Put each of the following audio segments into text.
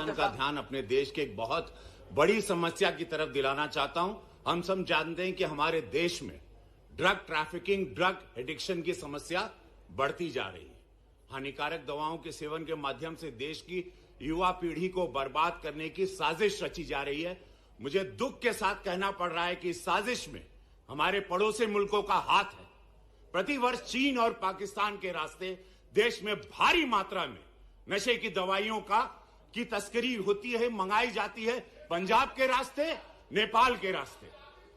पाकिस्तान का ध्यान अपने देश के एक बहुत बड़ी समस्या की तरफ दिलाना चाहता हूं। हम सब जानते हैं कि हमारे देश में ड्रग ट्रैफिकिंग, ड्रग एडिक्शन की समस्या बढ़ती जा रही है। हानिकारक दवाओं के सेवन के माध्यम से देश की युवा पीढ़ी को बर्बाद करने की साजिश रची जा रही है। मुझे दुख के साथ कहना पड़ रहा है कि इस साजिश में हमारे पड़ोसी मुल्कों का हाथ है। प्रतिवर्ष चीन और पाकिस्तान के रास्ते देश में भारी मात्रा में नशे की दवाइयों की तस्करी होती है, मंगाई जाती है पंजाब के रास्ते, नेपाल के रास्ते।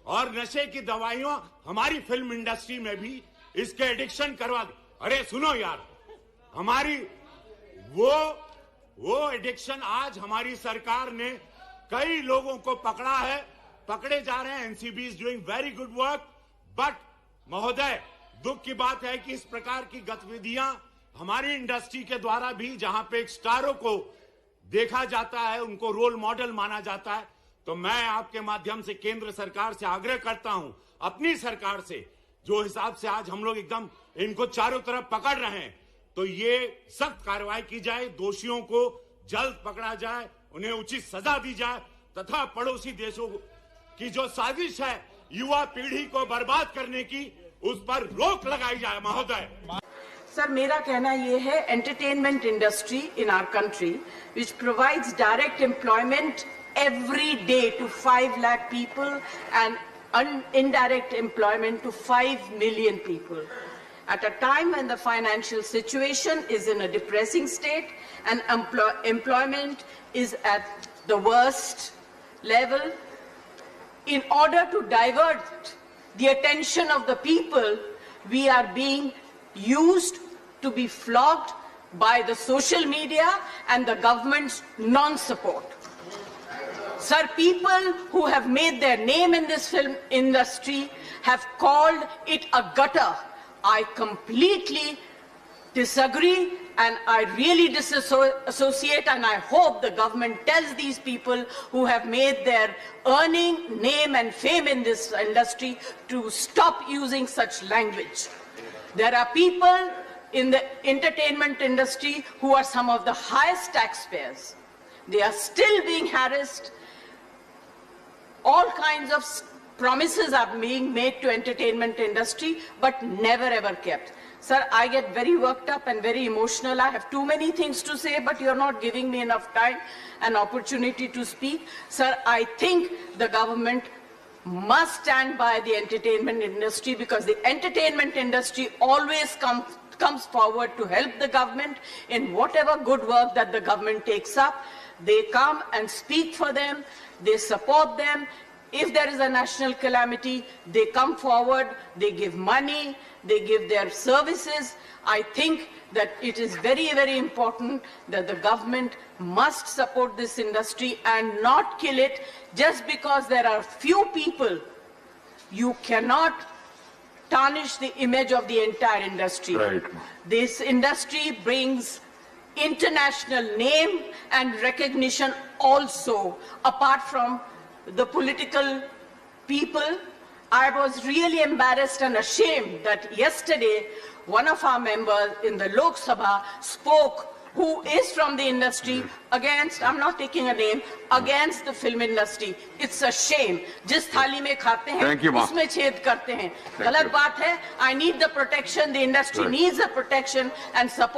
और नशे की दवाइयां हमारी फिल्म इंडस्ट्री में भी इसके एडिक्शन करवा दे। अरे सुनो यार, हमारी वो एडिक्शन आज हमारी सरकार ने कई लोगों को पकड़ा है, पकड़े जा रहे हैं। NCB is doing very good work. But महोदय, दुख की बात है कि इस प्रकार की गतिविधियां हमारी इंडस्ट्री के द्वारा भी, जहां पे एक स्टारों को देखा जाता है, उनको रोल मॉडल माना जाता है, तो मैं आपके माध्यम से केंद्र सरकार से आग्रह करता हूं, अपनी सरकार से, जो हिसाब से आज हम लोग एकदम इनको चारों तरफ पकड़ रहे हैं, तो ये सख्त कार्रवाई की जाए, दोषियों को जल्द पकड़ा जाए, उन्हें उचित सजा दी जाए तथा पड़ोसी देशों की जो साजिश है युवा पीढ़ी को बर्बाद करने की, उस पर रोक लगाई जाए। महोदय सर, मेरा कहना यह है, entertainment industry in our country which provides direct employment every day to 5 lakh people and indirect employment to 5 million people. At a time when the financial situation is in a depressing state and employment is at the worst level, in order to divert the attention of the people, we are being used to be flogged by the social media and the government's non-support. Sir, people who have made their name in this film industry have called it a gutter. I completely disagree and I really disassociate, and I hope the government tells these people who have made their earning, name and fame in this industry to stop using such language. There are people in the entertainment industry who are some of the highest taxpayers. They are still being harassed. All kinds of promises are being made to entertainment industry, but never ever kept. Sir, I get very worked up and very emotional. I have too many things to say, but you're not giving me enough time and opportunity to speak. Sir, I think the government must stand by the entertainment industry, because the entertainment industry always comes forward to help the government in whatever good work that the government takes up. They come and speak for them, they support them. If there is a national calamity, they come forward, they give money, they give their services. I think that it is very, very important that the government must support this industry and not kill it just because there are few people. You cannot tarnish the image of the entire industry. Right. This industry brings international name and recognition also, apart from the political people. I was really embarrassed and ashamed that yesterday one of our members in the Lok Sabha spoke, who is from the industry, against, I'm not taking a name, against the film industry. It's a shame. जिस थाली में खाते हैं उसमें छेद करते हैं. गलत बात है. I need the protection. The industry needs the protection and support.